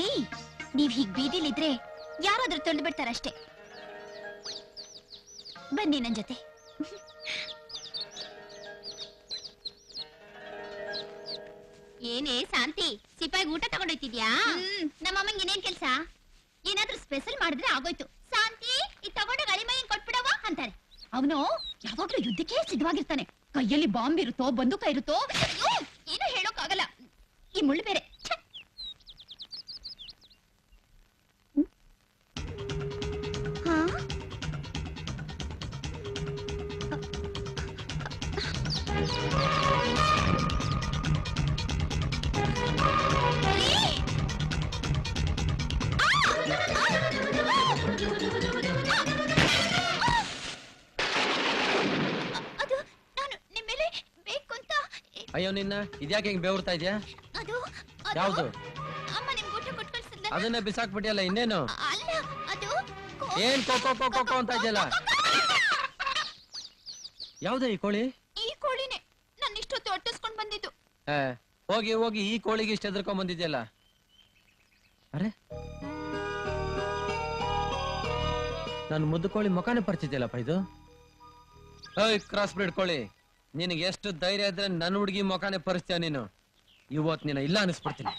ಏಯ್, ನೀವ್ ಹೀಗ್ ಬೀದಿಲಿದ್ರೆ ಯಾರಾದ್ರೂ ತೊಳೆದು ಬಿಡ್ತಾರಷ್ಟೇ. ಬನ್ನಿ ನನ್ ಜೊತೆ. ಏನೇ ಶಾಂತಿ, ಸಿಪಾಯಿಗೆ ಊಟ ತಗೊಂಡೋಯ್ತಿದ್ಯಾ? ನಮ್ಮಮ್ಮಂಗೆ ಏನೇನ್ ಕೆಲ್ಸ? ಏನಾದ್ರೂ ಸ್ಪೆಷಲ್ ಮಾಡಿದ್ರೆ ಆಗೋಯ್ತು. ಶಾಂತಿ, ಈ ತಗೊಂಡೋಗ ಅಳಿಮಯ್ಯಂಗ್ ಕೊಟ್ಬಿಡವ ಅಂತಾರೆ. ಅವನು ಯಾವಾಗ್ಲೂ ಯುದ್ಧಕ್ಕೆ ಸಿದ್ಧವಾಗಿರ್ತಾನೆ. ಕೈಯಲ್ಲಿ ಬಾಂಬ್ ಇರುತ್ತೋ, ಬಂದೂಕ ಇರುತ್ತೋ, ಏನೋ ಹೇಳೋಕ್ಕಾಗಲ್ಲ. ಈ ಮುಳ್ಳು ಬೇರೆ. ಅಯ್ಯೋ ನಿನ್ನ ಇದ್ಯಾಕೆ ಹಿಂಗ್ ಬೇವರ್ತಾ ಇದ್ಯಾ? ಯಾವ್ದು? ಅದನ್ನ ಬಿಸಾಕ್ಬಿಟ್ಟಿಯಲ್ಲ, ಇನ್ನೇನು? ಏನ್ ಕೋಕೋ ಕೋಕೋ ಕೋ ಅಂತ ಇದೆಯಲ್ಲ? ಯಾವ್ದು ಈ ಕೋಳಿ? ಈ ಕೋಳಿನೇ ನನ್ನ ಇಷ್ಟೊತ್ತು ಒಟ್ಟಿಸ್ಕೊಂಡ್ ಬಂದಿದ್ದು. ಹೋಗಿ ಹೋಗಿ ಈ ಕೋಳಿಗೆ ಇಷ್ಟ ಎದ್ರಕೊಂಡ್ ಬಂದಿದ್ಯಲ್ಲ? ಅರೆ, ನಾನು ಮುದ್ದು ಕೋಳಿ ಮುಖಾನೇ ಪರಿಚಿದ್ಯಲ್ಲಪ್ಪ ಇದು. ಕ್ರಾಸ್ ಬ್ರೀಡ್ ಕೋಳಿ, ನಿನಗೆ ಎಷ್ಟು ಧೈರ್ಯ ಇದ್ರೆ ನನ್ನ ಹುಡುಗಿ ಮುಖಾನೇ ಪರಿಸ್ತೀಯ ನೀನು. ಇವತ್ತು ನೀನು ಇಲ್ಲ ಅನಿಸ್ಬಿಡ್ತೀನಿ.